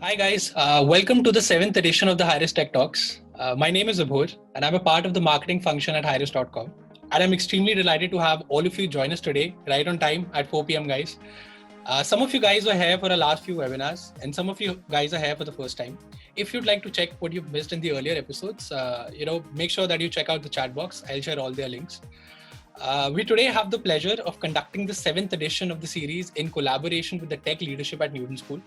Hi guys, welcome to the seventh edition of the Highris Tech Talks. My name is Abhor and I'm a part of the marketing function at Highris.com. And I'm extremely delighted to have all of you join us today, right on time at 4 p.m. guys. Some of you guys were here for the last few webinars and some of you guys are here for the first time. If you'd like to check what you've missed in the earlier episodes, make sure that you check out the chat box. I'll share all their links. We today have the pleasure of conducting the seventh edition of the series in collaboration with the tech leadership at Newton School.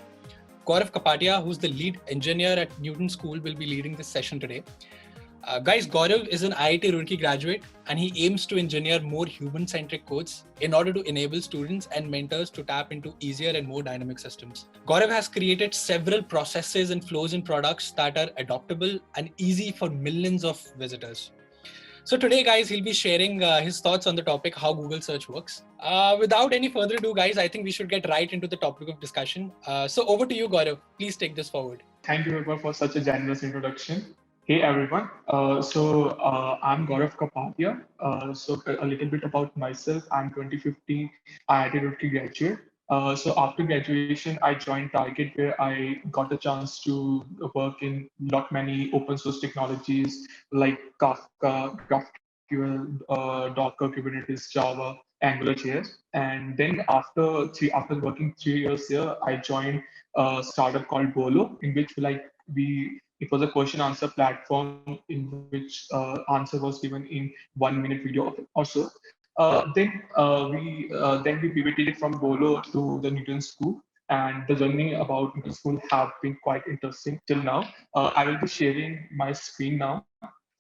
Gaurav Kapadia, who's the lead engineer at Newton School, will be leading this session today. Guys, Gaurav is an IIT Roorkee graduate and he aims to engineer more human-centric codes in order to enable students and mentors to tap into easier and more dynamic systems. Gaurav has created several processes and flows in products that are adoptable and easy for millions of visitors. So today, guys, he'll be sharing his thoughts on the topic, how Google search works. Without any further ado, guys, I think we should get right into the topic of discussion. So over to you, Gaurav. Please take this forward. Thank you, Vibha, for such a generous introduction. Hey, everyone. I'm Gaurav Kapadia. So, a little bit about myself. I'm 2015 IIT Roorkee graduate. So, after graduation, I joined Target, where I got a chance to work in lot many open source technologies like Kafka, GraphQL, Docker, Kubernetes, Java, AngularJS. And then after working 3 years here, I joined startup called Bolo, in which it was a question answer platform in which answer was given in 1 minute video or so. Then we pivoted from Bolo to the Newton School, and the journey about Newton School have been quite interesting till now. I will be sharing my screen now.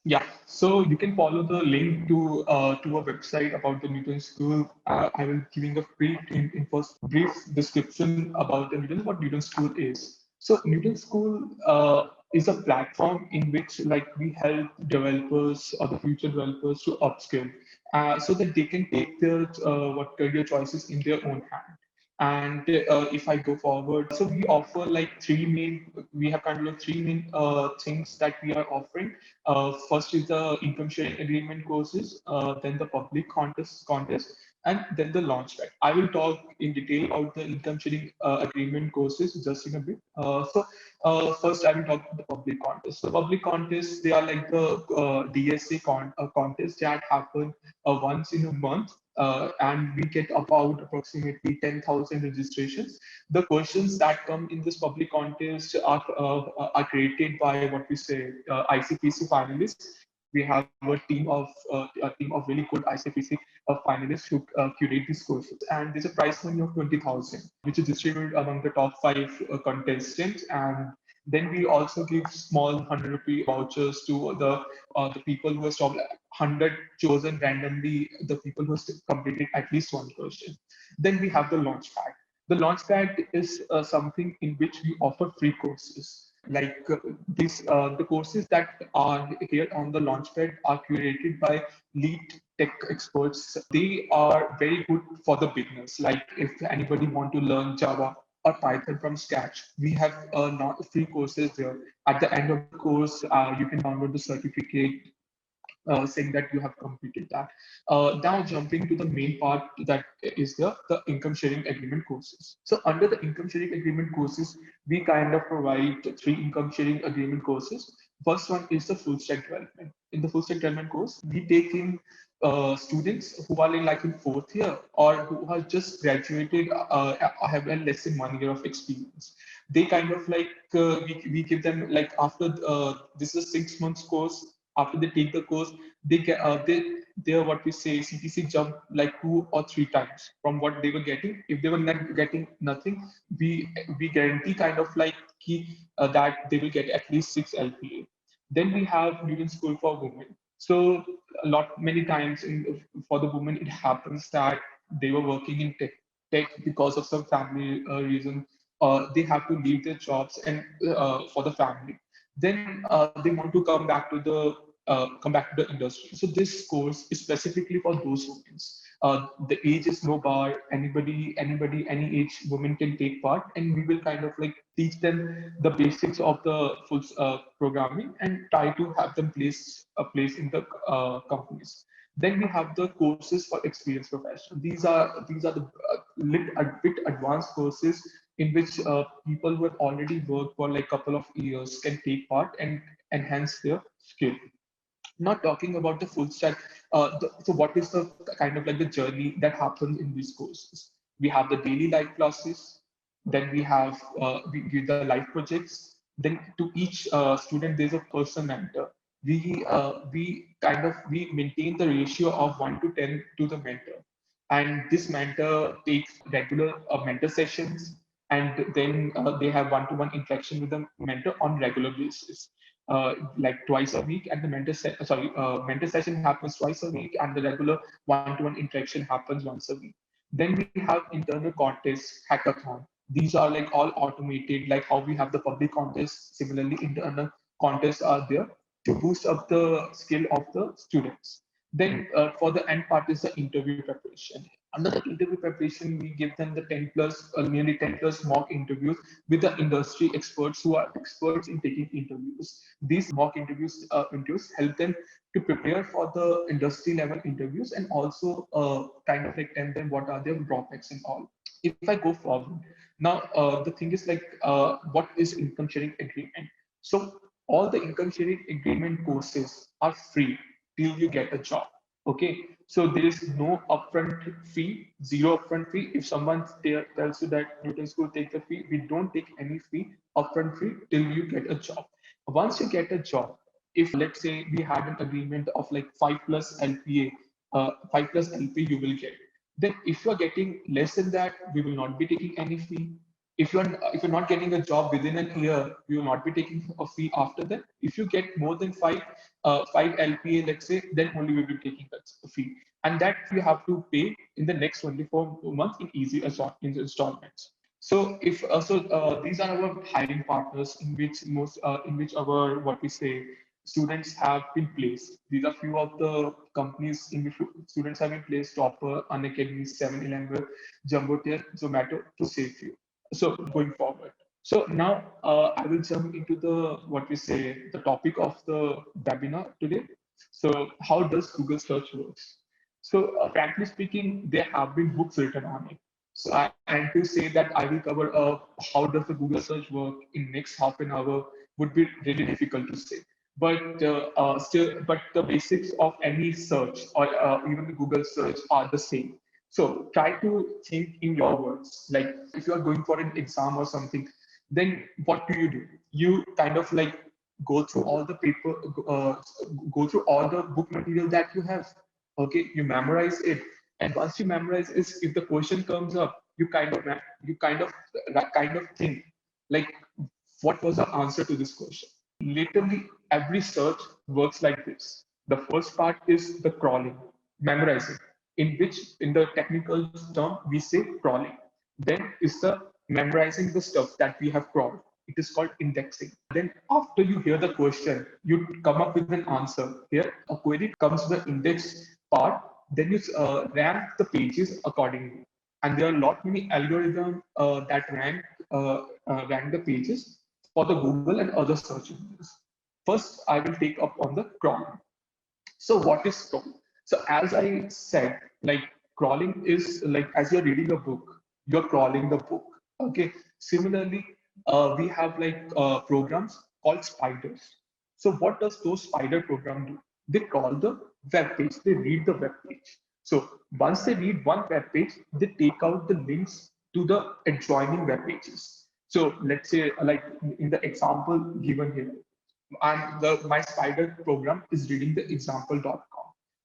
Yeah, so you can follow the link to a website about the Newton School. I will giving a brief description about the Newton what Newton School is. So Newton School is a platform in which we help developers or the future developers to upskill, so that they can take their what career choices in their own hand. And if I go forward, so we offer we have kind of three main things that we are offering. First is the income sharing agreement courses, then the public contest, and then the launchpad. I will talk in detail about the income sharing agreement courses just in a bit. First, I will talk about the public contest. So public contests, they are like the DSA contest that happen once in a month, and we get about approximately 10,000 registrations. The questions that come in this public contest are created by what we say ICPC finalists. We have a team of really good ICPC finalists who curate these courses, and there's a prize money of 20,000, which is distributed among the top five contestants. And then we also give small 100 rupee vouchers to the people who have top 100 chosen randomly, the people who have completed at least one question. Then we have the Launchpad. The Launchpad is something in which we offer free courses. The courses that are here on the Launchpad are curated by lead tech experts. They are very good for the beginners. Like if anybody want to learn Java or Python from scratch, we have not free courses there. At the end of the course, you can download the certificate saying that you have completed that. Now jumping to the main part, that is the income sharing agreement courses. So under the income sharing agreement courses, we kind of provide three income sharing agreement courses. First one is the full stack development. In the full stack development course, we take in students who are in fourth year or who have just graduated, have less than 1 year of experience. They kind of we give them after this is a 6 months course. After they take the course, they are what we say CTC jump like 2 or 3 times from what they were getting. If they were not getting nothing, we guarantee that they will get at least 6 LPA. Then we have Newton School for Women. So many times for the women, it happens that they were working in tech because of some family reason. They have to leave their jobs and for the family. Then they want to come back to the industry. So this course is specifically for those women. The age is no bar. Anybody, any age woman can take part, and we will kind of teach them the basics of the full programming and try to have them place in the companies. Then we have the courses for experienced professionals. These are the a bit advanced courses in which people who have already worked for like couple of years can take part and enhance their skill. Not talking about the full stack. So what is the kind of like the journey that happens in these courses? We have the daily life classes, then we have the life projects. Then to each student, there's a person mentor. We maintain the ratio of 1 to 10 to the mentor, and this mentor takes regular mentor sessions, and then they have one-to-one interaction with the mentor on regular basis, like twice a week, and the mentor session happens twice a week, and the regular one-to-one interaction happens once a week. Then we have internal contests, hackathon. These are like all automated, like how we have the public contests. Similarly, internal contests are there to boost up the skill of the students. Then for the end part is the interview preparation. Under the interview preparation, we give them the 10 plus, nearly 10 plus mock interviews with the industry experts who are experts in taking interviews. These mock interviews help them to prepare for the industry level interviews, and also kind of like tell them what are their drawbacks and all. If I go forward, now the thing is like, what is income sharing agreement? So all the income sharing agreement courses are free till you get a job. Okay, so there is no upfront fee, zero upfront fee. If someone tells you that Newton School takes a fee, we don't take any fee, upfront fee, till you get a job. Once you get a job, if let's say we had an agreement of like 5 plus LPA, 5 plus LP you will get. Then if you're getting less than that, we will not be taking any fee. If you're not getting a job within a year, we will not be taking a fee after that. If you get more than five LPA, let's say, then only we will be taking a fee, and that you have to pay in the next 24 months in in installments. So if these are our hiring partners in which our what we say students have been placed. These are few of the companies in which students have been placed: Topper, Unacademy, 7-Eleven, Jumbo Tier, Zomato, to save few. So going forward. So now I will jump into the what we say the topic of the webinar today. So how does Google search works? So frankly speaking, there have been books written on it. So and to say that I will cover how does the Google search work in next half an hour would be really difficult to say. But the basics of any search or even the Google search are the same. So try to think in your words. Like if you are going for an exam or something, then what do? You kind of like go through all the paper, uh, go through all the book material that you have. Okay, you memorize it, and once you memorize it, if the question comes up, you kind of think like, what was the answer to this question? Literally, every search works like this. The first part is the crawling, memorizing, in which, in the technical term, we say crawling. Then is the memorizing the stuff that we have crawled. It is called indexing. Then, after you hear the question, you come up with an answer. Here, a query comes the index part. Then you rank the pages accordingly. And there are a lot many algorithms that rank the pages for the Google and other search engines. First, I will take up on the crawling. So what is crawling? So as I said, like crawling is like as you're reading a book, you're crawling the book. Okay. Similarly, we have like programs called spiders. So what does those spider program do? They crawl the web page. They read the web page. So once they read one web page, they take out the links to the adjoining web pages. So let's say like in the example given here, my spider program is reading the example.com.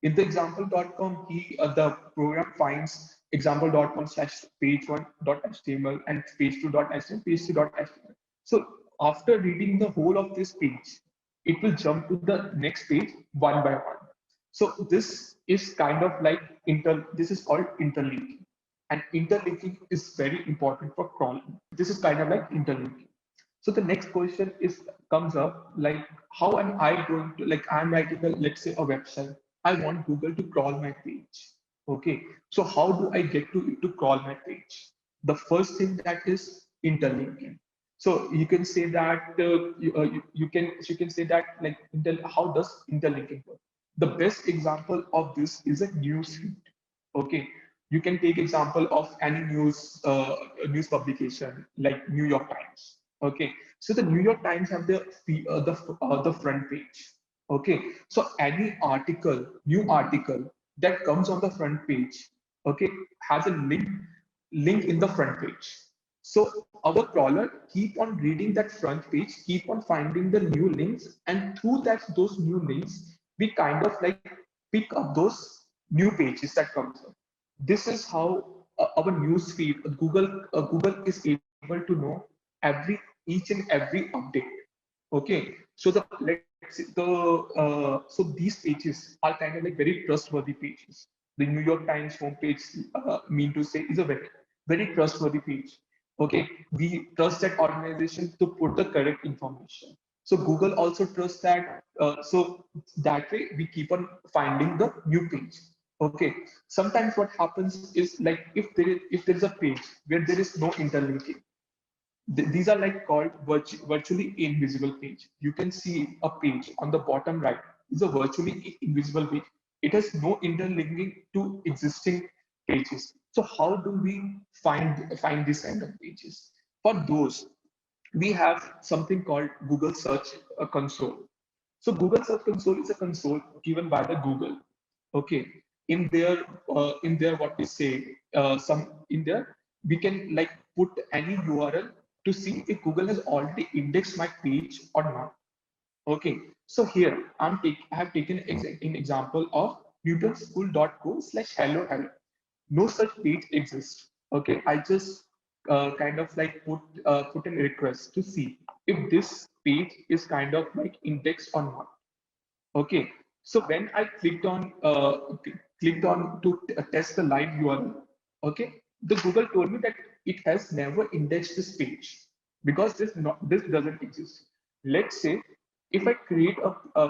In the example.com, the program finds example.com slash page1.html and page2.html, page3.html. So after reading the whole of this page, it will jump to the next page one by one. So this is kind of like this is called interlinking. And interlinking is very important for crawling. This is kind of like interlinking. So the next question is comes up like, how am I going to, like I'm writing a, let's say, a website. I want Google to crawl my page. Okay. So how do I get to it to crawl my page? The first thing that is interlinking. So you can say that you can say that like how does interlinking work? The best example of this is a newsfeed. Okay. You can take example of any news publication like New York Times. Okay, so the New York Times have the front page. Okay, so any article, new article that comes on the front page, okay, has a link in the front page. So our crawler keep on reading that front page, keep on finding the new links, and through those new links, we kind of like pick up those new pages that comes up. This is how our news feed, Google is able to know each and every update. Okay, so so these pages are kind of like very trustworthy pages. The New York Times homepage, mean to say, is a very trustworthy page. Okay, we trust that organization to put the correct information. So Google also trusts that. So that way we keep on finding the new page. Okay, sometimes what happens is like if there is a page where there is no interlinking, these are like called virtually invisible page. You can see a page on the bottom right is a virtually invisible page. It has no interlinking to existing pages. So how do we find this kind of pages? For those, we have something called Google Search Console. So Google Search Console is a console given by the Google. Okay, in their what we say some in there we can like put any URL to see if Google has already indexed my page or not. Okay, so here I have taken an example of newtonschool.co/hello. No such page exists. Okay, I just kind of like put in a request to see if this page is kind of like indexed or not. Okay, so when I clicked on to test the live URL, okay, the Google told me that it has never indexed this page because this doesn't exist. Let's say if I create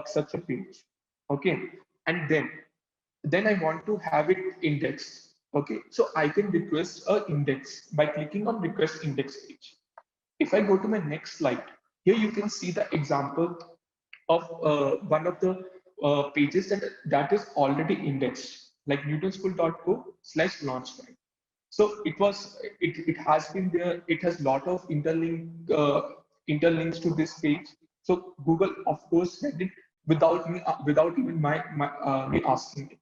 such a page, okay, and then I want to have it indexed. Okay, so I can request a index by clicking on request index page. If I go to my next slide, here you can see the example of one of the pages that is already indexed, like newtonschool.co/launchpad. So it has been there. It has lot of interlinks to this page. So Google, of course, read it without even me asking it.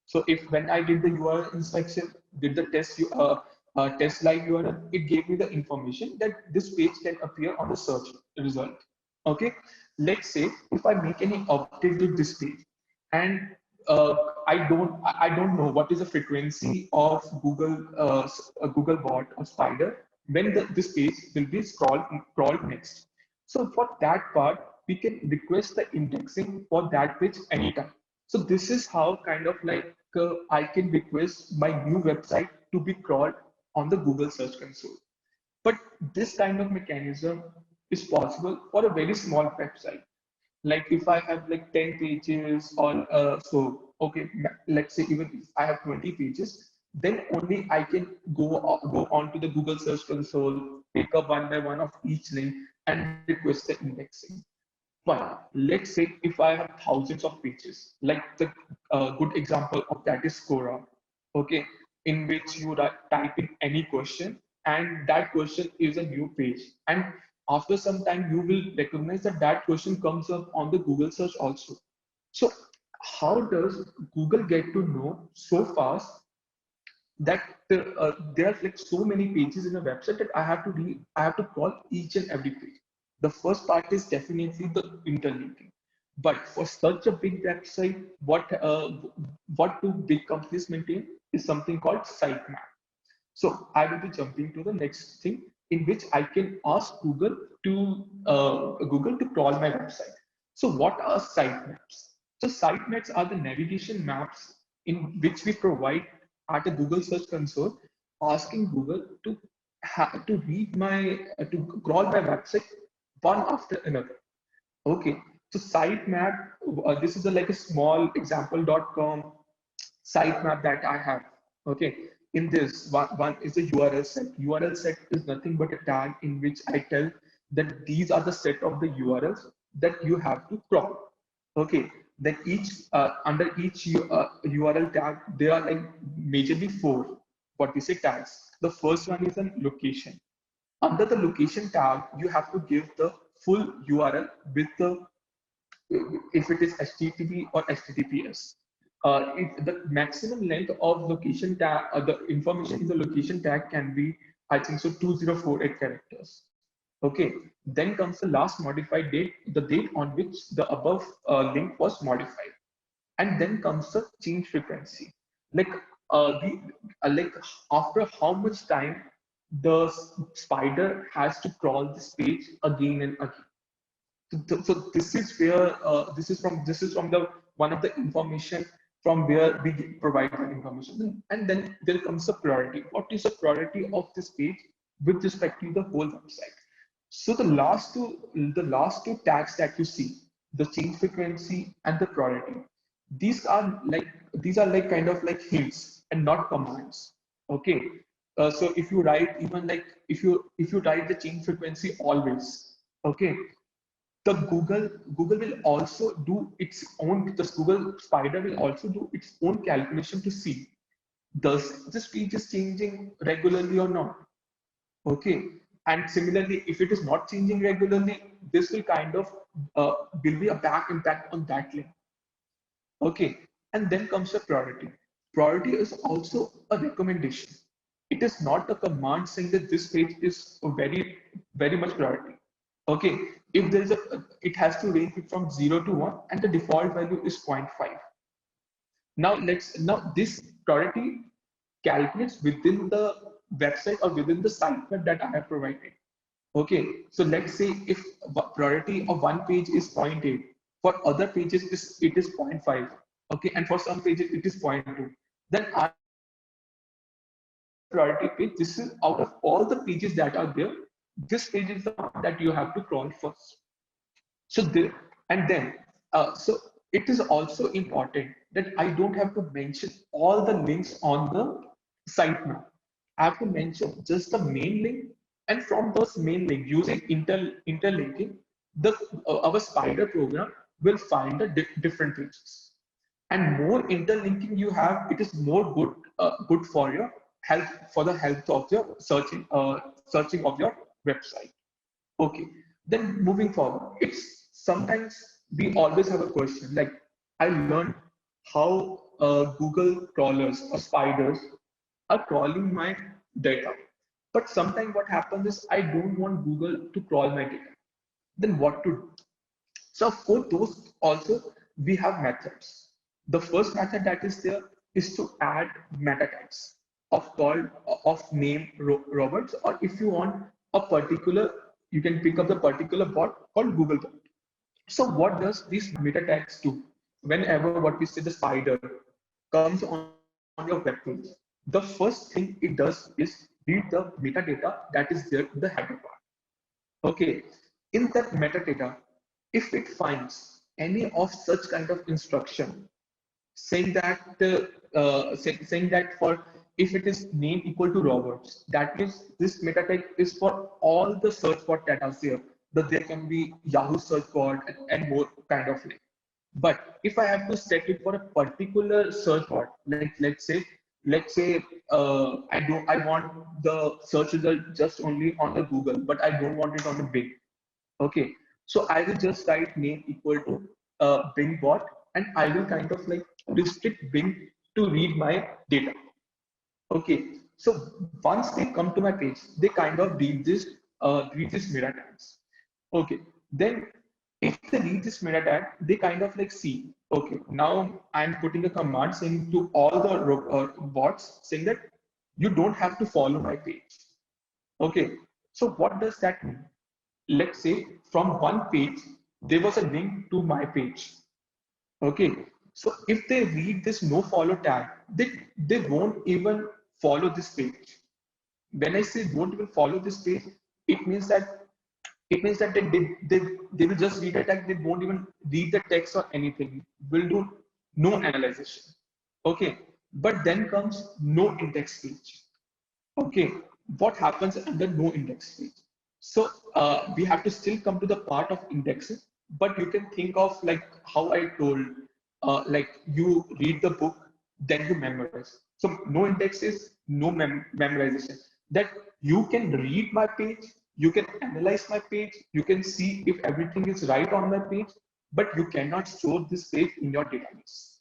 So if when I did the URL inspection, did the test live URL, it gave me the information that this page can appear on the search result. Okay, let's say if I make any update to this page, and uh, I don't know what is the frequency of Google bot or Spider when this page will be crawled next. So for that part, we can request the indexing for that page anytime. So this is how kind of like I can request my new website to be crawled on the Google Search Console. But this kind of mechanism is possible for a very small website. Like if I have like 10 pages or okay, let's say even if I have 20 pages, then only I can go on to the Google Search Console, pick up one by one of each link and request the indexing. But let's say if I have thousands of pages, like the good example of that is Quora, okay, in which you type in any question and that question is a new page. And after some time, you will recognize that that question comes up on the Google search also. So how does Google get to know so fast that there are like so many pages in a website that I have to crawl each and every page. The first part is definitely the interlinking. But for such a big website, what do big companies maintain is something called sitemap. So I will be jumping to the next thing in which I can ask Google to crawl my website. So what are sitemaps? So sitemaps are the navigation maps in which we provide at a Google Search Console, asking Google to read to crawl my website one after another. Okay, so sitemap. This is like a small example.com sitemap that I have. Okay, in this one is the URL set. URL set is nothing but a tag in which I tell that these are the set of the URLs that you have to crawl. Okay, Then each under each URL tag, there are like majorly four what we say tags. The first one is a location. Under the location tag, you have to give the full URL with the if it is HTTP or HTTPS. The maximum length of location tag, the information in the location tag can be, I think so, 2048 characters. Okay, then comes the last modified date, the date on which the above link was modified, and then comes the change frequency. Like like after how much time the spider has to crawl this page again and again. So this is where this is from the one of the information from where we provide that information, and then there comes the priority. What is the priority of this page with respect to the whole website? So the last two tags that you see, the change frequency and the priority, these are like kind of like hints and not commands. Okay, so if you write even like if you write the change frequency always, okay, the Google will also do its own. The Google Spider will also do its own calculation to see does this page is changing regularly or not. Okay, and similarly, if it is not changing regularly, this will kind of will be a back impact on that link. Okay, and then comes the priority. Priority is also a recommendation. It is not a command saying that this page is a very much priority. Okay, if there is a, it has to range from 0 to 1, and the default value is 0.5. Now this priority calculates within the website or within the sitemap that I have provided. Okay, so let's say if priority of one page is 0.8, for other pages it is 0.5. Okay, and for some pages it is 0.2. Then I priority page. This is out of all the pages that are there. This page is the one that you have to crawl first. So there, and then so it is also important that I don't have to mention all the links on the sitemap. I have to mention just the main link, and from those main link using interlinking, the our spider program will find the different pages. And more interlinking you have, it is more good for your health, for the health of your searching of your website. Okay, then moving forward, it's sometimes we always have a question like I learned how Google crawlers or spiders are crawling my data, but sometimes what happens is I don't want Google to crawl my data. Then what to do? So for those also we have methods. The first method that is there is to add meta tags of called of name Roberts, or if you want a particular, you can pick up the particular bot called Googlebot. So what does these meta tags do? Whenever what we say the spider comes on your web page, the first thing it does is read the metadata that is there in the header part. Okay, in that metadata, if it finds any of such kind of instruction saying that saying that for if it is name equal to Roberts, that means this meta tag is for all the search bot that are there. That there can be Yahoo search bot and more kind of like. But if I have to set it for a particular search bot, like let's say I want the search result just only on the Google, but I don't want it on the Bing. Okay, so I will just write name equal to Bing bot, and I will kind of like restrict Bing to read my data. Okay, so once they come to my page, they kind of read this meta tags. Okay, then if they read this meta tag, they kind of like see, okay, now I'm putting a command saying to all the bots saying that you don't have to follow my page. Okay, so what does that mean? Let's say from one page, there was a link to my page. Okay, so if they read this no follow tag, they won't even follow this page. When I say won't even follow this page, it means that they will just read the tag, they won't even read the text or anything, will do no analysis. Okay, but then comes no index page. Okay, what happens under no index page? So we have to still come to the part of indexing, but you can think of like how I told. like you read the book, then you memorize. So no index is no memorization. That you can read my page, you can analyze my page, you can see if everything is right on my page, but you cannot store this page in your database.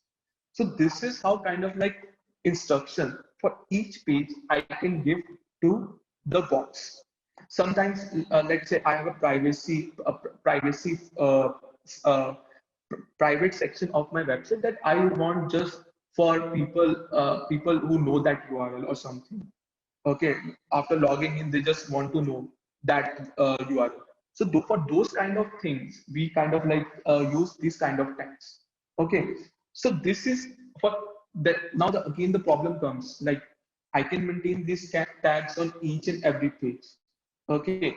So this is how kind of like instruction for each page I can give to the bots. Sometimes, let's say I have a uh, private section of my website that I want just for people who know that URL or something. Okay, after logging in, they just want to know that URL. So for those kind of things, we kind of like use these kind of tags. Okay, so this is for that. Now again the problem comes, like I can maintain these tags on each and every page. Okay,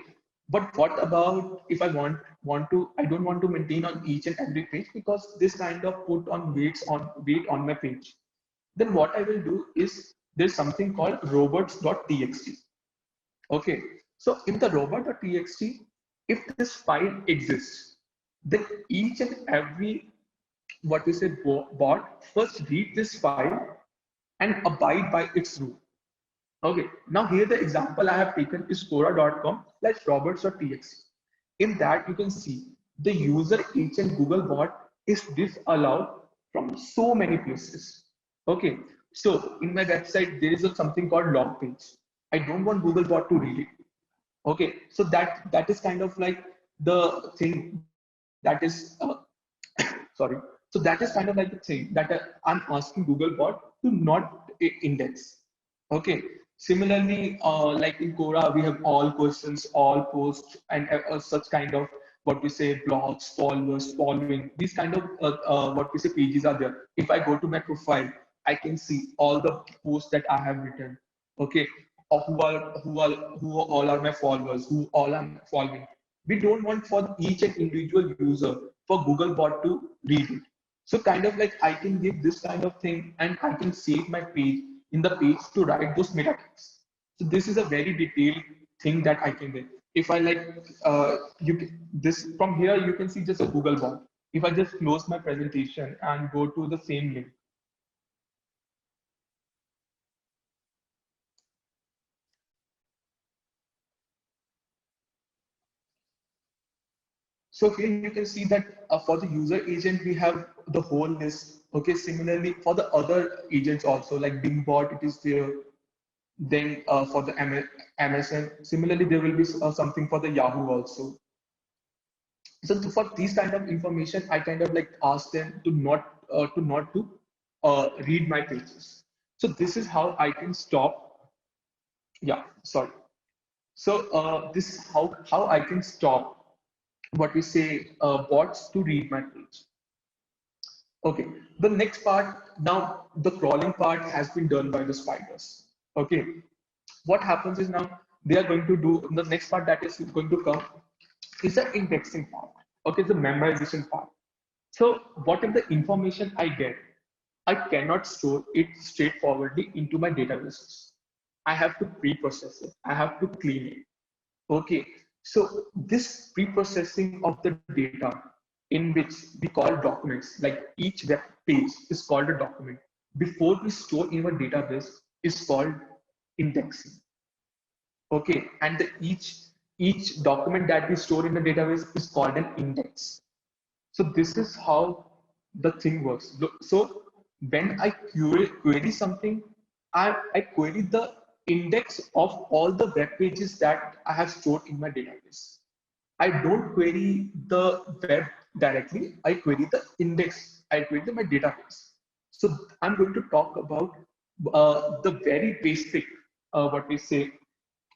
but what about if I don't want to maintain on each and every page, because this kind of put on weight on my page. Then what I will do is there's something called robots.txt. Okay, so in the robot.txt, if this file exists, then each and every what we say bot first read this file and abide by its rule. Okay, now here the example I have taken is Quora.com slash roberts.txt. In that you can see the user agent Google bot is disallowed from so many places. Okay, so in my website there is something called log page. I don't want Google bot to read it. Okay, so that is kind of like the thing that is sorry. So that is kind of like the thing that I'm asking Google bot to not index. Okay. Similarly, like in Quora, we have all questions, all posts, and such kind of what we say blogs, followers, following. These kind of what we say pages are there. If I go to my profile, I can see all the posts that I have written. Okay, of who all are my followers, who all I'm following. We don't want for each and individual user for Google bot to read it. So kind of like I can give this kind of thing and I can save my page in the page to write those meta tags. So this is a very detailed thing that I can do. If I like this from here, you can see just a Google bot. If I just close my presentation and go to the same link, so here you can see that for the user agent, we have the whole list. Okay, similarly for the other agents also, like Bingbot, it is there. Then for the MSN, similarly, there will be something for the Yahoo also. So for these kind of information, I kind of like ask them to not read my pages. So this is how I can stop. Yeah, sorry. So this is how I can stop what we say bots to read my page. Okay, the next part, now the crawling part has been done by the spiders. Okay, what happens is now they are going to do the next part that is going to come is the indexing part. Okay, the memorization part. So whatever the information I get, I cannot store it straightforwardly into my databases. I have to pre-process it. I have to clean it. Okay, so this pre-processing of the data in which we call documents, like each web page is called a document. Before we store in a database is called indexing. Okay, and each document that we store in the database is called an index. So this is how the thing works. So when I query something, I query the index of all the web pages that I have stored in my database. I don't query the web directly. I query the index. I query my database. So I'm going to talk about the very basic, what we say,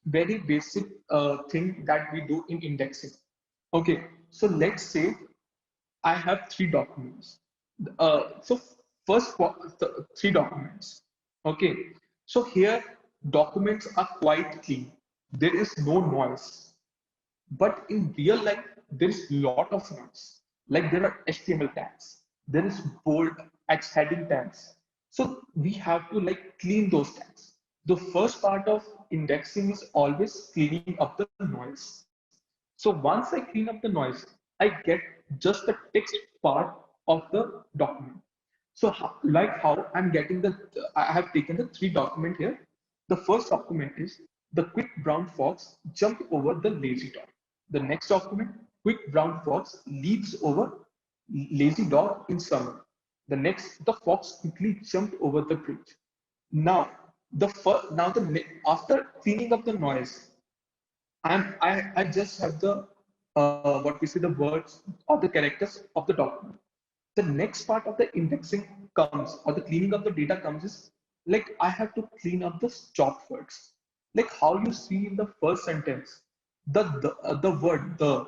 very basic thing that we do in indexing. Okay, so let's say I have three documents. So first, three documents. Okay, so here documents are quite clean. There is no noise. But in real life, there is lot of noise. Like there are HTML tags, there is bold X heading tags. So we have to like clean those tags. The first part of indexing is always cleaning up the noise. So once I clean up the noise, I get just the text part of the document. So like how I'm getting I have taken the three document here. The first document is the quick brown fox jumped over the lazy dog. The next document, quick brown fox leaps over lazy dog in summer. The next, the fox quickly jumped over the bridge. Now, after cleaning up the noise, I just have the what we say the words or the characters of the document. The next part of the indexing comes or the cleaning of the data comes is like I have to clean up the stop words. Like how you see in the first sentence, the word the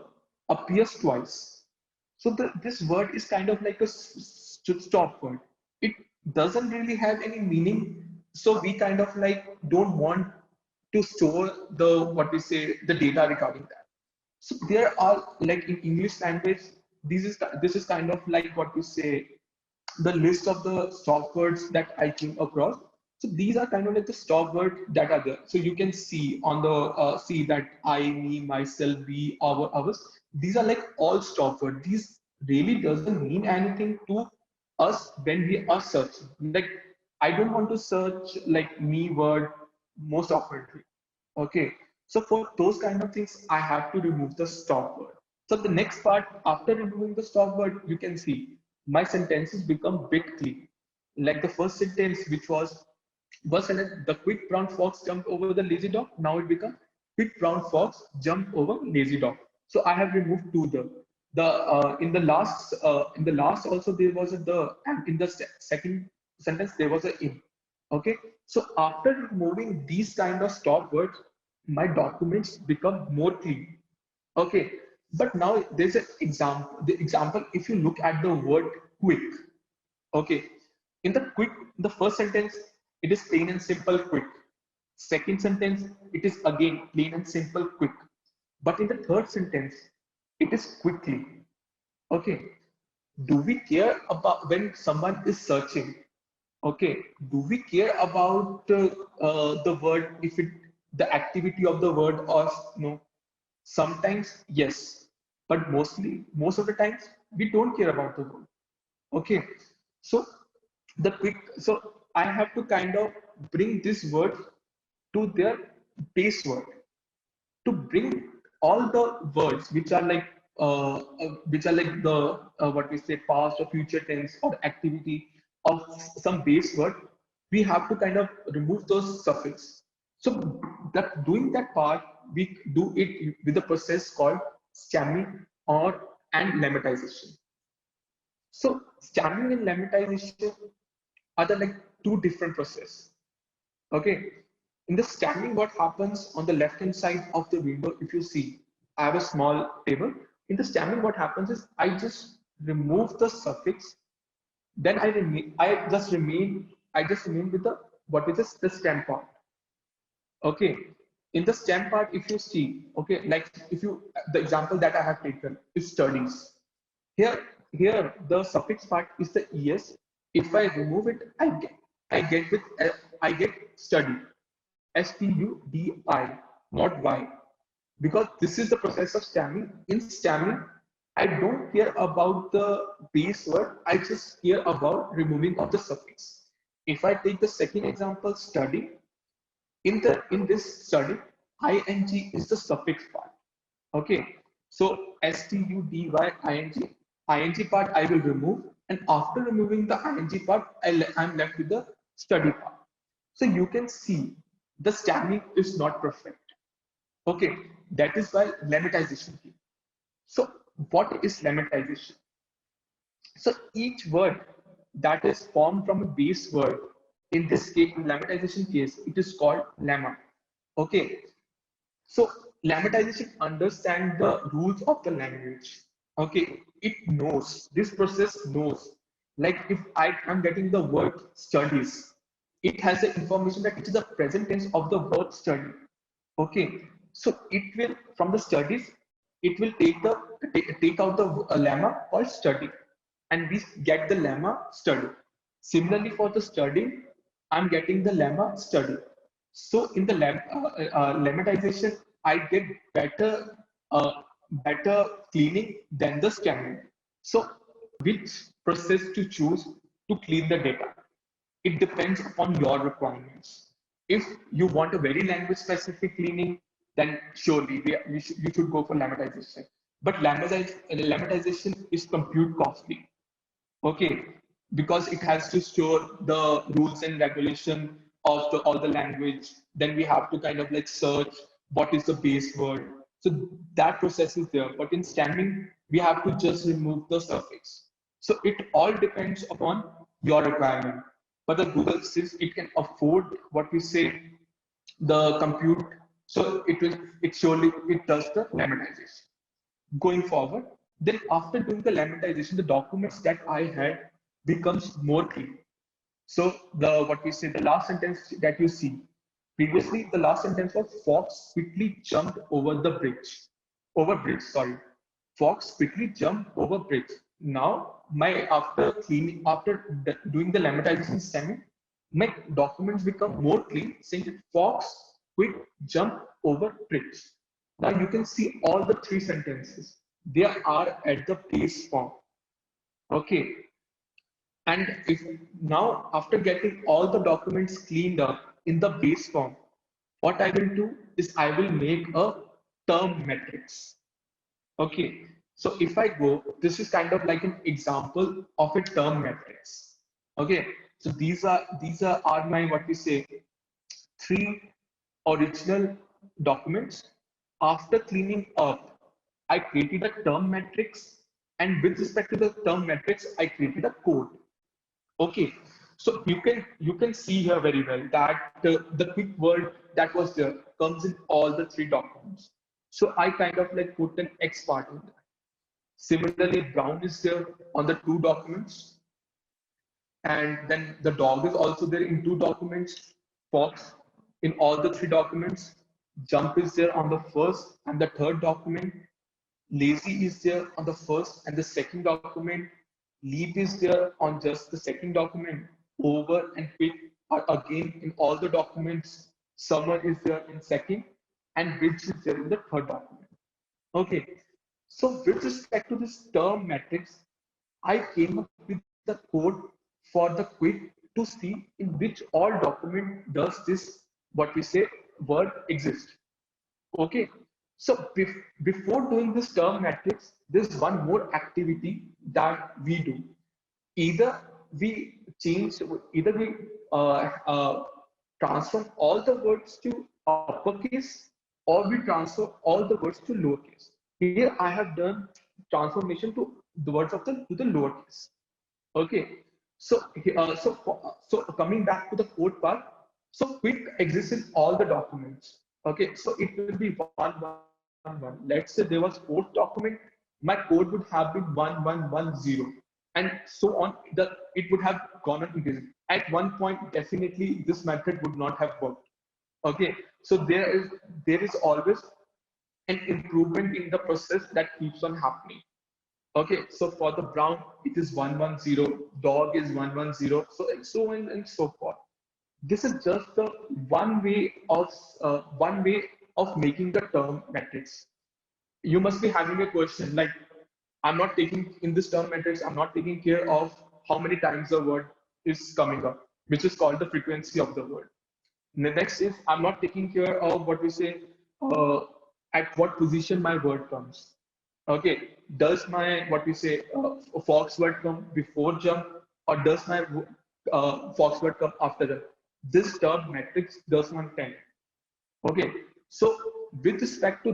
appears twice. So this word is kind of like a stop word. It doesn't really have any meaning. So we kind of like don't want to store the what we say the data regarding that. So there are like in English language, this is kind of like what we say the list of the stop words that I came across. So these are kind of like the stop words that are there. So you can see on the see that I, me, myself, we, our, ours. These are like all stop words. These really doesn't mean anything to us when we are searching. Like I don't want to search like me word most often. Okay, so for those kind of things, I have to remove the stop word. So the next part, after removing the stop word, you can see my sentences become bit clean. Like the first sentence, which was sentence, the quick brown fox jumped over the lazy dog. Now it becomes quick brown fox jumped over lazy dog. So I have removed two the in the last also there was a the and in the second sentence there was a in. Okay, so after removing these kind of stop words, my documents become more clean. Okay, but now there's an example. The example, if you look at the word quick, okay, in the quick, the first sentence, it is plain and simple quick. Second sentence, it is again plain and simple quick. But in the third sentence, it is quickly. Okay, do we care about when someone is searching? Okay, do we care about the word if it the activity of the word or no? Sometimes yes, but most of the times we don't care about the word. Okay, so so I have to kind of bring this word to their base word to bring all the words which are like the what we say past or future tense or activity of some base word, we have to kind of remove those suffix. So that doing that part, we do it with a process called stemming or and lemmatization. So stemming and lemmatization are the like two different processes. Okay. In the stemming, what happens on the left hand side of the window, if you see, I have a small table. In the stemming, what happens is I just remove the suffix, then I just remain with the what is this, the stem part. Okay. In the stem part, if you see, okay, like if you the example that I have taken is studies. Here, here the suffix part is the es. If I remove it, I get study. STUDI, not Y. Because this is the process of stemming. In stemming, I don't care about the base word, I just care about removing of the suffix. If I take the second example, study, in this study, ing is the suffix part. Okay, so ing part I will remove, and after removing the ing part, I'm left with the study part. So you can see the stemming is not perfect. Okay, that is why lemmatization came. So what is lemmatization? So each word that is formed from a base word, in this case, in lemmatization case, it is called lemma. Okay, so lemmatization understands the rules of the language. Okay, it knows, this process knows. Like if I am getting the word studies, it has the information that it is the present tense of the word study. Okay, so it will from the studies, it will take out the lemma called study, and we get the lemma study. Similarly, for the study, I'm getting the lemma study. So in the lemmatization, I get uh, better cleaning than the scanning. So which process to choose? to clean the data. It depends upon your requirements. If you want a very language specific cleaning, then surely you should go for lemmatization. But lemmatization is compute costly. Okay, because it has to store the rules and regulation of all the language. Then we have to kind of like search what is the base word. So that process is there. But in stemming, we have to just remove the suffix. So it all depends upon your requirement. But the Google, since it can afford what we say the compute, so it surely it does the lemmatization. Going forward, then after doing the lemmatization, the documents that I had becomes more clean. So the what we say the last sentence that you see previously, the last sentence was Fox quickly jumped over the bridge. Over bridge, sorry. Fox quickly jumped over bridge. Now my after doing the lemmatization stemming, my documents become more clean, saying Fox quick jump over bridge. Now you can see all the three sentences. They are at the base form. Okay. And if now after getting all the documents cleaned up in the base form, what I will do is I will make a term matrix. Okay. So if I go, this is kind of like an example of a term matrix. Okay. So these are my what we say three original documents. After cleaning up, I created a term matrix, and with respect to the term matrix, I created a code. Okay, so you can see here very well that the quick word that was there comes in all the three documents. So I kind of like put an X part in that. Similarly, brown is there on the two documents, and then the dog is also there in two documents, fox in all the three documents, jump is there on the first and the third document, lazy is there on the first and the second document, leap is there on just the second document, over and quick are again in all the documents, summer is there in second, and bridge is there in the third document. Okay, so with respect to this term matrix, I came up with the code for the quick to see in which all document does this what we say word exist. Okay, so before doing this term matrix, there's one more activity that we do. Either we change, either we transform all the words to uppercase, or we transfer all the words to lowercase. Here I have done transformation to the words of the lowercase. Okay, so so coming back to the code part, so quick exists in all the documents. Okay, so it will be 1 1 1. Let's say there was fourth document, my code would have been 1 1 1 0, and so on. It would have gone on increasing. At one point, definitely this method would not have worked. Okay, so there is always an improvement in the process that keeps on happening. Okay, so for the brown, it is 1 1 0, dog is 1 1 0, so and so on and so forth. This is just the one way of making the term matrix. You must be having a question like, I'm not taking in this term matrix, I'm not taking care of how many times the word is coming up, which is called the frequency of the word. The next is I'm not taking care of what we say uh, at what position my word comes. Okay, does my what we say fox word come before jump, or does my fox word come after that? This term matrix does not tend. Okay, so with respect to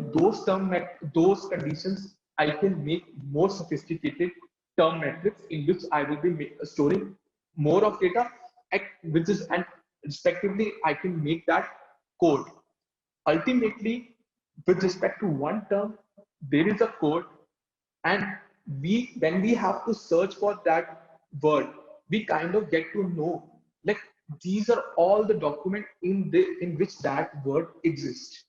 those conditions, I can make more sophisticated term matrix in which I will be storing more of data, which is and respectively I can make that code. Ultimately, with respect to one term, there is a code, and when we have to search for that word, we kind of get to know like these are all the document in which that word exists.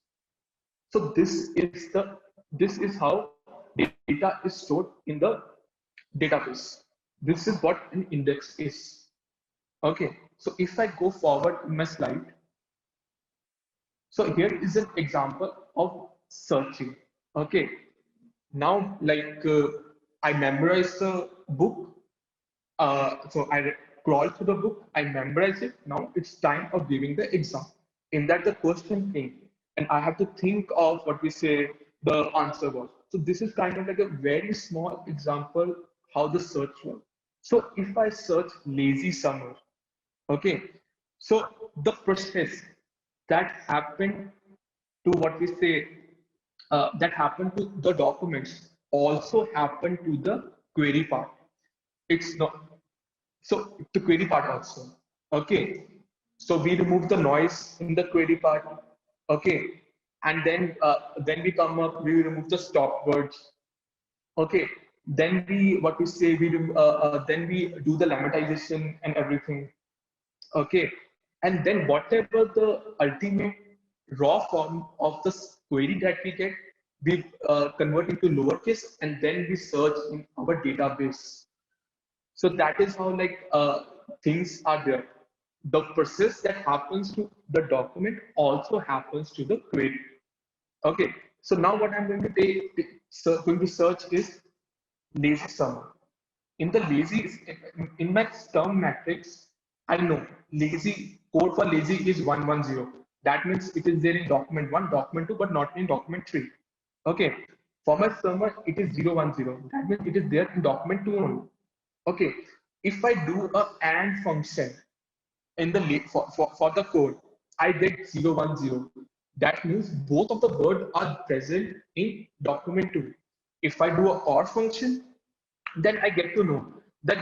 So this is how data is stored in the database. This is what an index is. Okay, so if I go forward in my slide, so here is an example of searching. Okay, now like I memorized the book. So crawl through the book, I memorize it. Now it's time of giving the exam. In that the question came, and I have to think of what we say the answer was. So this is kind of like a very small example how the search works. So if I search lazy summer, okay, so the process that happened to what we say that happened to the documents also happened to the query part. It's not so the query part also. Okay, so we remove the noise in the query part. Okay, and then we come up, we remove the stop words. Okay, then we what we say then we do the lemmatization and everything. Okay, and then whatever the ultimate raw form of the query that we get, we convert into lowercase and then we search in our database. So that is how like things are there. The process that happens to the document also happens to the query. Okay, so now what I'm going to going to search is lazy summer. In the lazy, in my term matrix, I know lazy code for lazy is 110. That means it is there in document 1, document 2, but not in document 3. Okay, for my summer, it is 010. That means it is there in document 2 only. Okay, if I do a AND function in the for the code, I get 010. That means both of the words are present in document 2. If I do a OR function, then I get to know that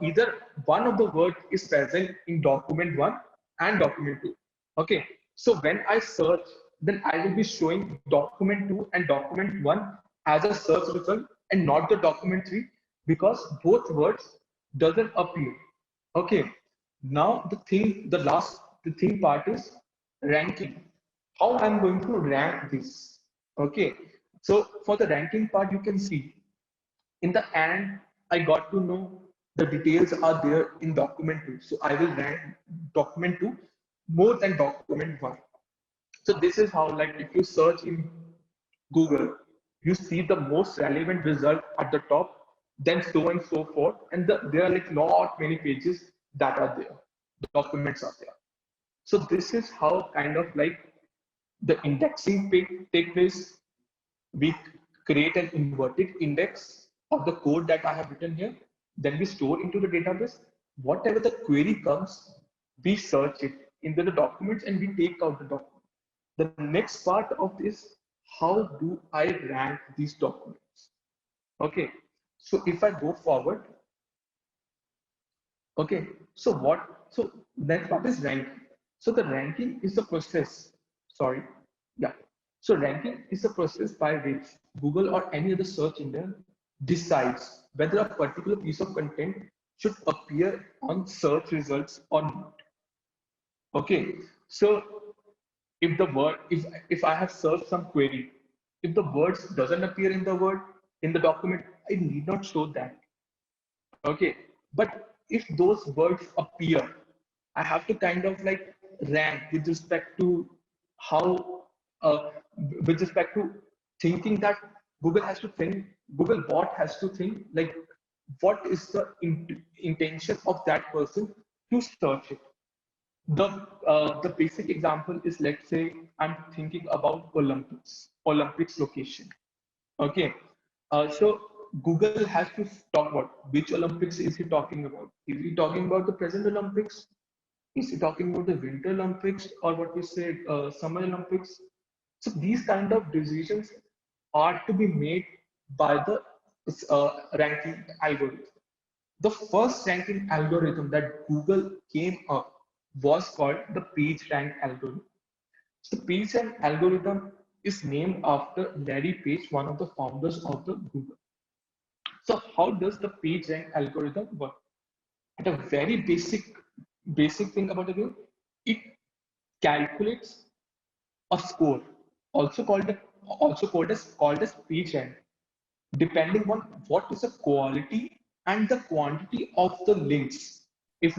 either one of the words is present in document 1 and document 2. Okay, so when I search, then I will be showing document 2 and document 1 as a search result and not the document 3 because both words doesn't appear. Okay, now the thing part is ranking. How I'm going to rank this? Okay, so for the ranking part, you can see in the end, I got to know the details are there in document 2. So I will rank document 2 more than document 1. So this is how, like, if you search in Google, you see the most relevant result at the top, then so and so forth. And there are like not many pages that are there. The documents are there. So this is how kind of like the indexing take place. We create an inverted index of the code that I have written here. Then we store into the database. Whatever the query comes, we search it into the documents and we take out the document. The next part of this, how do I rank these documents? Okay, so if I go forward, okay, so next part is ranking. So the ranking is the process, sorry, yeah. So ranking is the process by which Google or any other search engine decides whether a particular piece of content should appear on search results or not. Okay, so if the word, if I have searched some query, if the words doesn't appear in the word in the document, I need not show that. Okay, but if those words appear, I have to kind of like rank with respect to how, with respect to thinking that Google has to think, Google bot has to think like what is the intention of that person to search it. The basic example is, let's say I'm thinking about Olympics location. Okay, so Google has to talk about which Olympics is he talking about? Is he talking about the present Olympics? Is he talking about the Winter Olympics or what we say Summer Olympics? So these kind of decisions are to be made by the ranking algorithm. The first ranking algorithm that Google came up was called the PageRank algorithm. So the PageRank algorithm is named after Larry Page, one of the founders of the Google. So how does the PageRank algorithm work? At a very basic thing about the game, it calculates a score, also called as PageRank, depending on what is the quality and the quantity of the links. If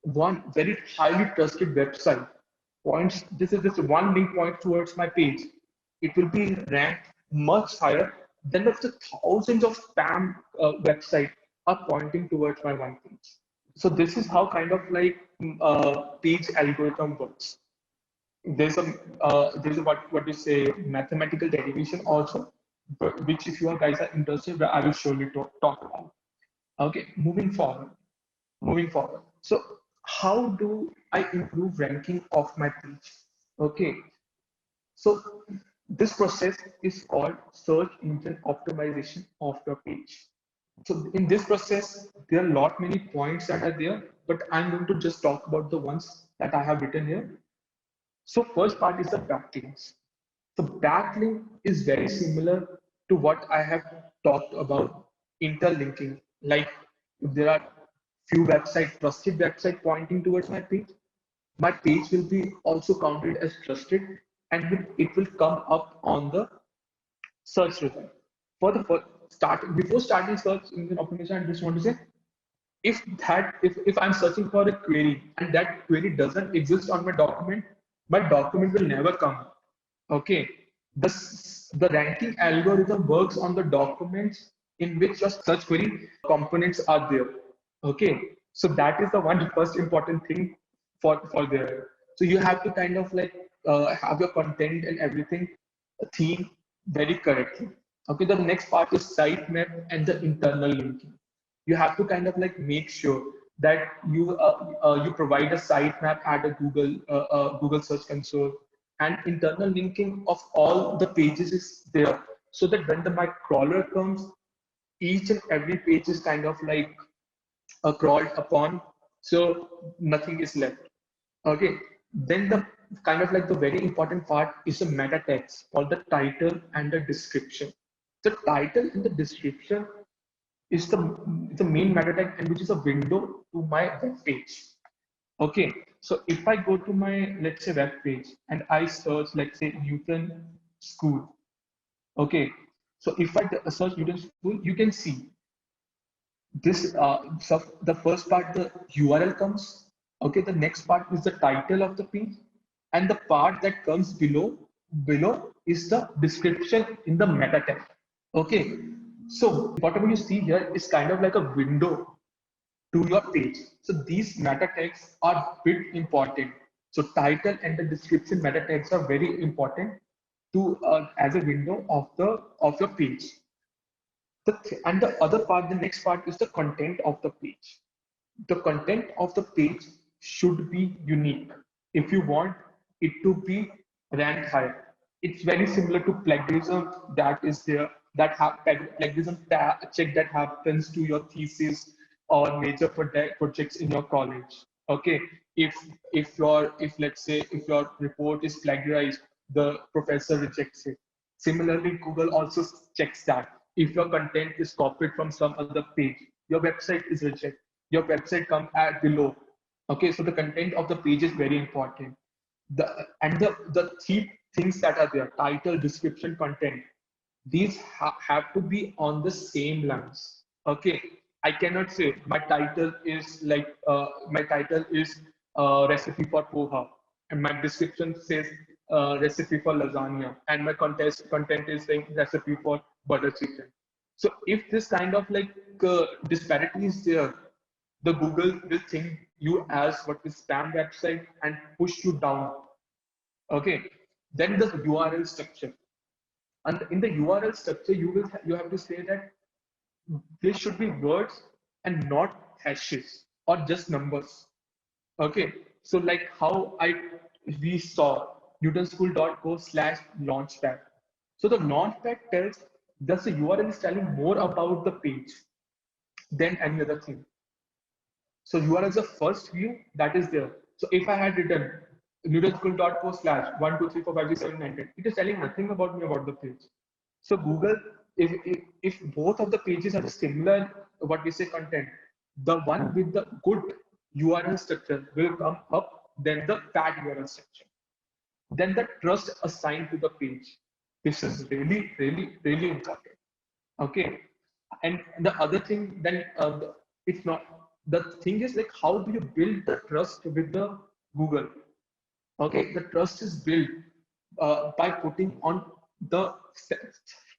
one very highly trusted website points, this is just one link points towards my page, it will be ranked much higher than if the thousands of spam websites are pointing towards my one page. So this is how kind of like page algorithm works. There's a what you say mathematical derivation also, but which if you guys are interested, I will surely talk about. Okay, moving forward. So how do I improve ranking of my page? Okay, so this process is called search engine optimization of your page. So in this process, there are a lot many points that are there, but I'm going to just talk about the ones that I have written here. So first part is the backlinks. So backlink is very similar to what I have talked about interlinking. Like if there are few website, trusted website pointing towards my page will be also counted as trusted and it will come up on the search result. For the first start, before starting search engine optimization, I just want to say if I'm searching for a query and that query doesn't exist on my document will never come. Okay. The ranking algorithm works on the documents in which your search query components are there. Okay. So that is the one first important thing for there. So you have to kind of like have your content and everything theme very correctly. Okay, the next part is sitemap and the internal linking. You have to kind of like make sure that you provide a sitemap at a Google Search Console, and internal linking of all the pages is there, so that when my crawler comes, each and every page is kind of like crawled upon, so nothing is left. Okay, then the kind of like the very important part is the meta text or the title and the description. The title and the description is the main meta text and which is a window to my web page. Okay, so if I go to my, let's say, web page and I search, let's say, Newton School. Okay, so if I search Newton School, you can see this so the first part, the URL comes. Okay, the next part is the title of the page, and the part that comes below is the description in the meta tag. Okay, so whatever you see here is kind of like a window to your page. So these meta tags are bit important. So title and the description meta tags are very important to as a window of your page. And the other part, the next part is the content of the page. The content of the page should be unique if you want it to be ranked higher. It's very similar to plagiarism that is there, plagiarism check that happens to your thesis or major projects in your college. Okay, if let's say if your report is plagiarized, the professor rejects it. Similarly, Google also checks that if your content is copied from some other page, your website is rejected. Your website comes at below. Okay, so the content of the page is very important. The three things that are there: title, description, content. These have to be on the same lines. Okay, I cannot say my title is recipe for poha, and my description says recipe for lasagna, and my content is saying recipe for butter chicken. So if this kind of like disparity is there, the Google will think you as what is spam website and push you down. Okay, then the URL structure, and in the URL structure you have to say that there should be words and not hashes or just numbers. Okay, so like how we saw newtonschool.co/launchpad. So the launchpad tells thus the URL is telling more about the page than any other thing. So URL is the first view that is there. So if I had written newtonschool.co/123456790, it is telling nothing about me about the page. So Google, if both of the pages are similar, what we say content, the one with the good URL structure will come up, then the bad URL structure. Then the trust assigned to the page. This is really important. Okay, and the other thing, then it's not. The thing is like, how do you build the trust with the Google? Okay, the trust is built by putting on the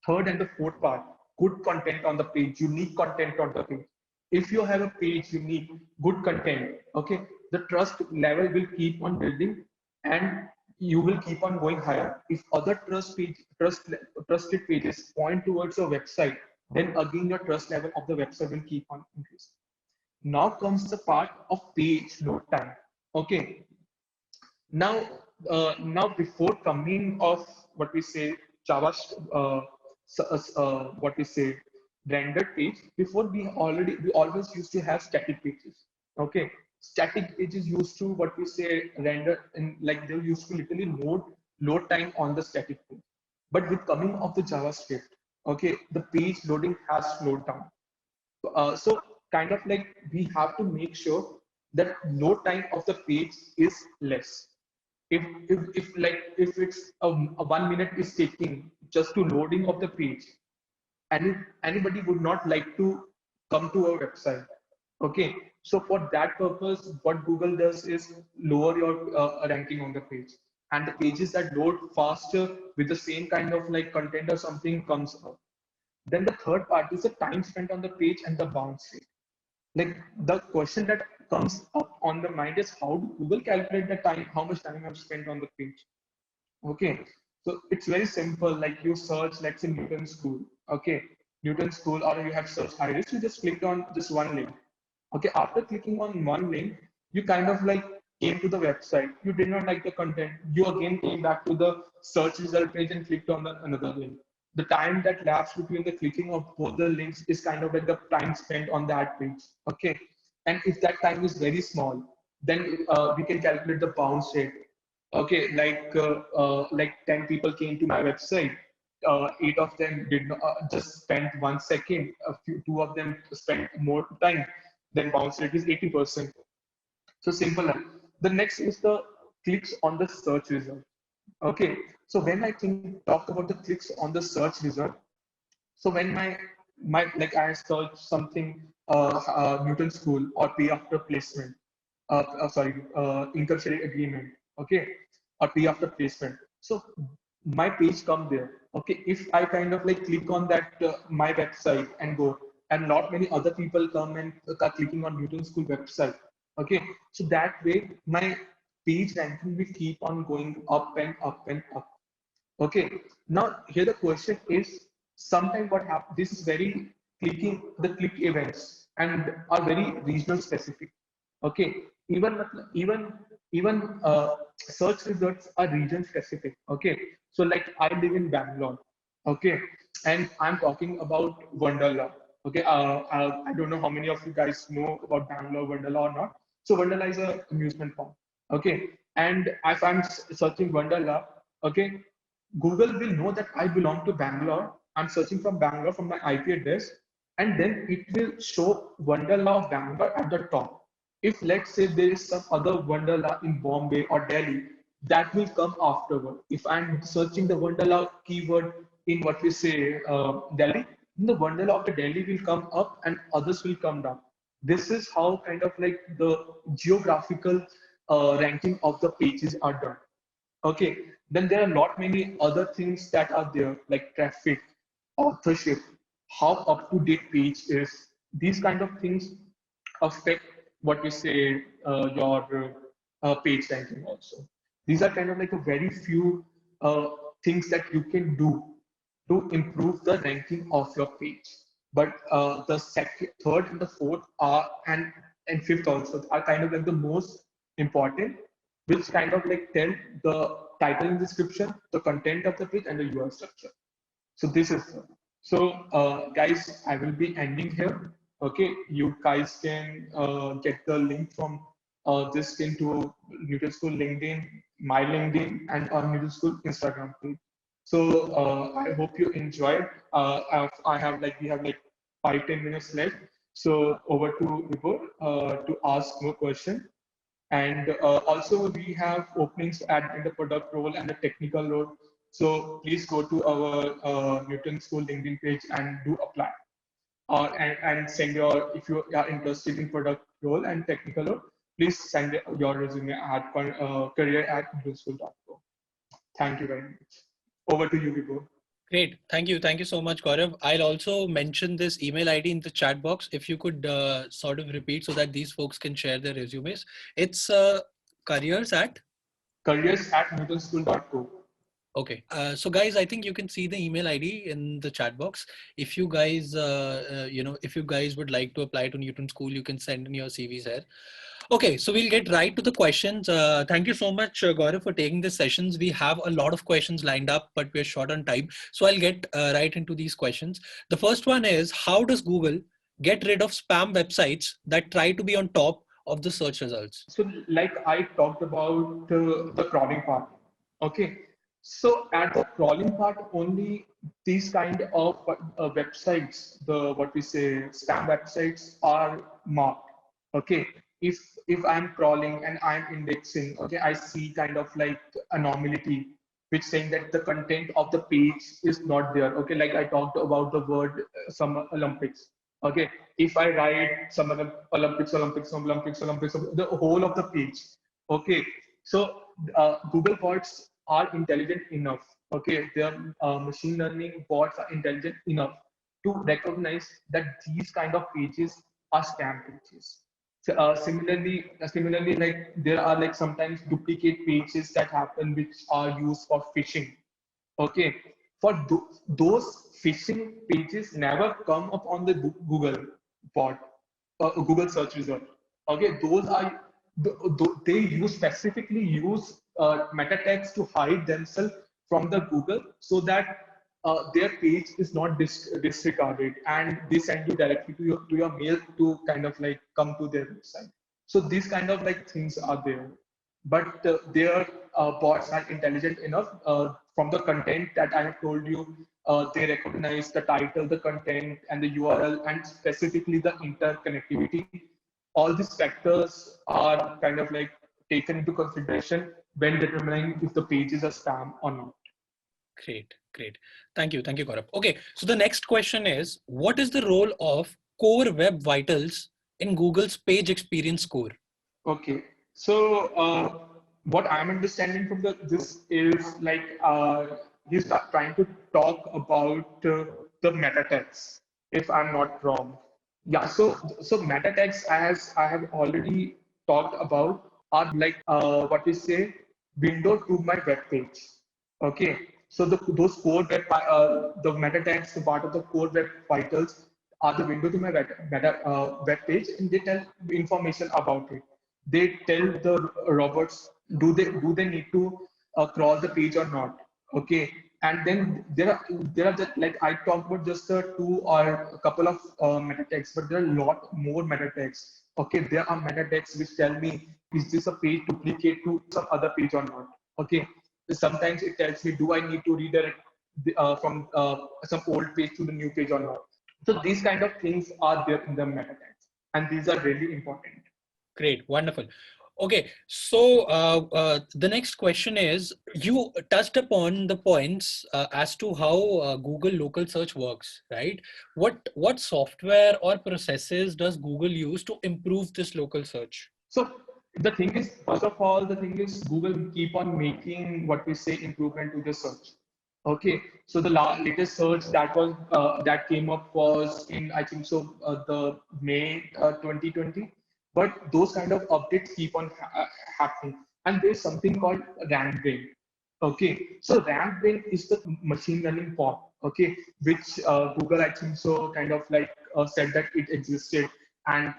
third and the fourth part, good content on the page, unique content on the page. if you have a page, unique, good content, okay, the trust level will keep on building and you will keep on going higher. If other trusted pages point towards your website, then again your trust level of the website will keep on increasing. Now comes the part of page load time. Okay, now, now before coming of what we say Java, what we say rendered page, before we always used to have static pages. Okay, static pages used to what we say render and like they used to literally load time on the static page. But with coming of the JavaScript, okay, the page loading has slowed down. So kind of like we have to make sure that load time of the page is less. If it's a 1 minute is taking just to loading of the page, anybody would not like to come to our website. Okay, so for that purpose, what Google does is lower your ranking on the page, and the pages that load faster with the same kind of like content or something comes up. Then the third part is the time spent on the page and the bounce rate. Like the question that comes up on the mind is how do Google calculate the time, how much time I've spent on the page? Okay, so it's very simple. Like you search, let's say Newton School. Okay, Newton School, or you have searched Iris, you just clicked on this one link. Okay, after clicking on one link, you kind of like came to the website. You did not like the content. You again came back to the search result page and clicked on another link. The time that lapsed between the clicking of both the links is kind of like the time spent on that page. Okay, and if that time is very small, then we can calculate the bounce rate. Okay, like 10 people came to my website. Eight of them did not, just spent 1 second. Two of them spent more time. Then bounce rate is 80%. So simple. The next is the clicks on the search result. Okay, so when I talk about the clicks on the search result, so when my like I search something Newton School or pay after placement, income sharing agreement, okay, or pay after placement. So my page come there. Okay, if I kind of like click on that my website and go, and not many other people come and are clicking on Newton School website. Okay, so that way my page ranking will keep on going up and up and up. Okay, now here the question is sometimes what happens, this is very the click events and are very regional specific. Okay, even search results are region specific. Okay, so like I live in Bangalore. Okay, and I'm talking about Wonderla. Okay, I don't know how many of you guys know about Bangalore Wonderla or not. So Wonderla is a amusement park. Okay, and if I'm searching Wonderla, okay, Google will know that I belong to Bangalore. I'm searching from Bangalore from my IP address, and then it will show Wonderla of Bangalore at the top. If let's say there is some other Wonderla in Bombay or Delhi, that will come afterward. If I'm searching the Wonderla keyword in what we say Delhi, then the Wonderla of the Delhi will come up and others will come down. This is how kind of like the geographical ranking of the pages are done. Okay, then there are not many other things that are there like traffic, authorship, how up to date page is. These kind of things affect what we say your page ranking also. These are kind of like a very few things that you can do to improve the ranking of your page. But the second, third, and the fourth are and fifth also are kind of like the most important, which kind of like tell the title and description, the content of the page, and the URL structure. So this is so guys, I will be ending here. Okay, you guys can get the link from this into Newton School LinkedIn, my LinkedIn, and on Newton School Instagram page. So I hope you enjoyed. I have like we have like 5-10 minutes left. So over to Vibhor to ask more question. And also we have openings in the product role and the technical role. So please go to our Newton School LinkedIn page and do apply. And send your, if you are interested in product role and technical role, please send your resume at career@newtonschool.com. Thank you very much. Over to you, Vibhor. Great. Thank you. Thank you so much, Gaurav. I'll also mention this email ID in the chat box. If you could sort of repeat so that these folks can share their resumes. It's careers at. careers@newtonschool.co. Okay. So guys, I think you can see the email ID in the chat box. If you guys, if you guys would like to apply to Newton School, you can send in your CVs here. Okay, so we'll get right to the questions. Thank you so much, Gaurav, for taking the sessions. We have a lot of questions lined up, but we're short on time. So I'll get right into these questions. The first one is, how does Google get rid of spam websites that try to be on top of the search results? So, like I talked about the crawling part. Okay. So, at the crawling part, only these kind of websites, the what we say spam websites, are marked. Okay. If I'm crawling and I'm indexing, okay, I see kind of like anomaly, which saying that the content of the page is not there. Okay, like I talked about the word Summer Olympics. Okay, if I write some of the Olympics, the whole of the page. Okay, so Google bots are intelligent enough. Okay, their machine learning bots are intelligent enough to recognize that these kind of pages are scam pages. So, similarly, like there are like sometimes duplicate pages that happen which are used for phishing. Okay, for those phishing pages never come up on the Google bot, Google search result. Okay, those are they use specifically use meta tags to hide themselves from the Google so that their page is not disregarded and they send you directly to your mail to kind of like come to their website. So these kind of like things are there, but their bots are intelligent enough from the content that I have told you. They recognize the title, the content, and the URL, and specifically the interconnectivity. All these factors are kind of like taken into consideration when determining if the page is a spam or not. Great, great. Thank you, Gaurav. Okay, so the next question is, what is the role of Core Web Vitals in Google's page experience score? Okay, so what I'm understanding from this is like he's trying to talk about the meta tags, if I'm not wrong. Yeah, so meta tags, as I have already talked about, are like what we say window to my web page. Okay, so those core web the meta tags, the part of the core web vitals are the window to my web page, and they tell information about it. They tell the robots do they need to cross the page or not. Okay, and then there are just like I talked about just two or a couple of meta tags, but there are a lot more meta tags. Okay, there are meta tags which tell me is this a page duplicate to some other page or not. Okay, sometimes it tells me do I need to redirect from some old page to the new page or not. So these kind of things are there in the meta tags, and these are really important. Great, wonderful. Okay, so the next question is, you touched upon the points as to how Google local search works, right? What software or processes does Google use to improve this local search? So the thing is, first of all, the thing is Google keep on making what we say improvement to the search. Okay, so the latest search that came up was in I think so the May 2020. But those kind of updates keep on happening, and there's something called RankBrain. Okay, so RankBrain is the machine learning part. Okay, which Google I think so kind of like said that it existed and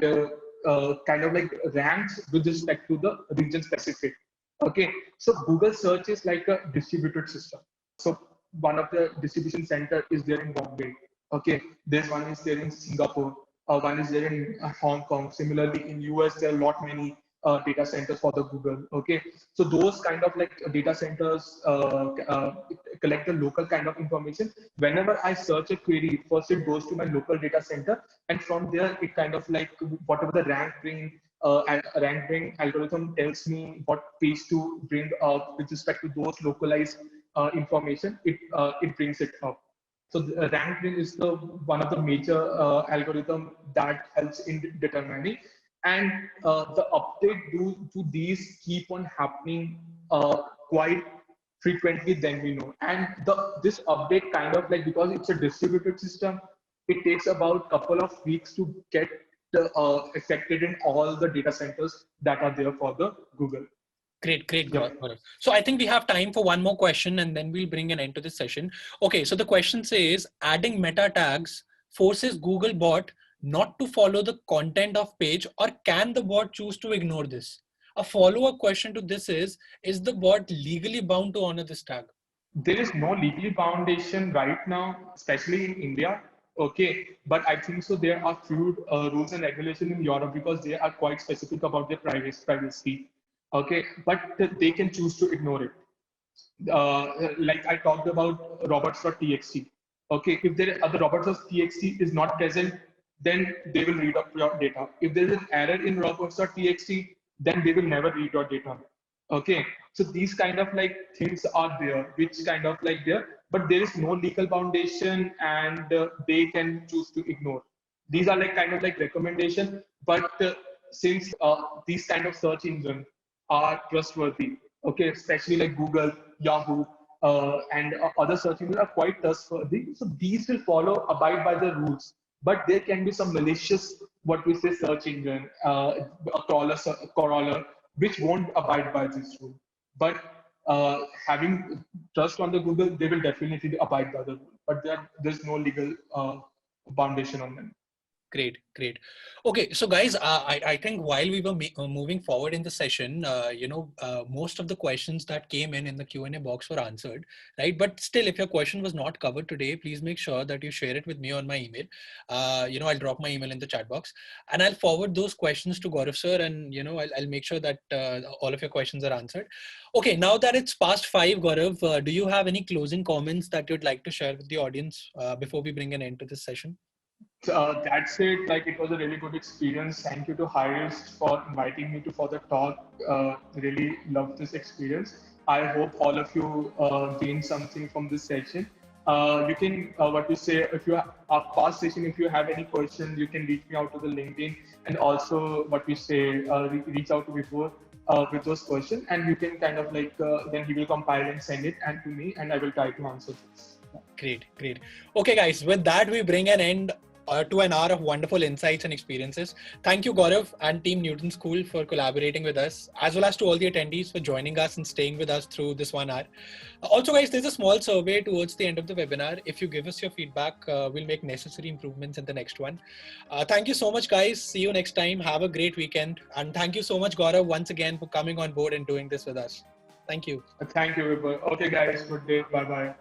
kind of like ranks with respect to the region specific. Okay, so Google search is like a distributed system. So one of the distribution center is there in Bombay. Okay, there's one is there in Singapore. One is there in Hong Kong. Similarly, in US, there are a lot many data centers for the Google. Okay, so those kind of like data centers collect the local kind of information. Whenever I search a query, first it goes to my local data center, and from there it kind of like whatever the rank bring algorithm tells me what page to bring up with respect to those localized information. It brings it up. So the RankBrain is the one of the major algorithm that helps in determining, and the update to these keep on happening quite frequently, then we know. And this update kind of like, because it's a distributed system, it takes about couple of weeks to get affected in all the data centers that are there for the Google. Great, great, Yeah. Gaurav. So I think we have time for one more question and then we'll bring an end to this session. Okay, so the question says, adding meta tags forces Googlebot not to follow the content of page, or can the bot choose to ignore this? A follow-up question to this is the bot legally bound to honor this tag? There is no legal foundation right now, especially in India. Okay, but I think so. There are few rules and regulation in Europe because they are quite specific about their privacy. Okay, but they can choose to ignore it. Like I talked about robots.txt. Okay, if there are the robots.txt is not present, then they will read up your data. If there is an error in robots.txt, then they will never read your data. Okay, so these kind of like things are there, which kind of like there, but there is no legal foundation, and they can choose to ignore. These are like kind of like recommendation, but since these kind of search engines are trustworthy, okay, especially like Google, Yahoo, and other search engines are quite trustworthy. So these will abide by the rules. But there can be some malicious, what we say, search engine, a crawler, which won't abide by this rule. But having trust on the Google, they will definitely abide by the rule. But there's no legal foundation on them. Great, great. Okay, so guys, I think while we were moving forward in the session, most of the questions that came in the Q&A box were answered, right? But still, if your question was not covered today, please make sure that you share it with me on my email. I'll drop my email in the chat box, and I'll forward those questions to Gaurav sir, and I'll make sure that all of your questions are answered. Okay, now that it's past 5, Gaurav, do you have any closing comments that you'd like to share with the audience before we bring an end to this session? That's it. Like, it was a really good experience. Thank you to Highest for inviting me for the talk. Really loved this experience. I hope all of you gained something from this session. You can, what you say, if you have a past session, if you have any questions, you can reach me out to the LinkedIn, and also what we say, reach out to Vibhor with those questions, and you can kind of like, then he will compile and send it and to me, and I will try to answer this. Great, great. Okay, guys, with that, we bring an end to an hour of wonderful insights and experiences. Thank you, Gaurav and Team Newton School for collaborating with us, as well as to all the attendees for joining us and staying with us through this 1 hour. Also, guys, there's a small survey towards the end of the webinar. If you give us your feedback, we'll make necessary improvements in the next one. Thank you so much, guys. See you next time. Have a great weekend. And thank you so much, Gaurav, once again for coming on board and doing this with us. Thank you. Thank you, Vibhor. Okay, guys, good day. Bye-bye.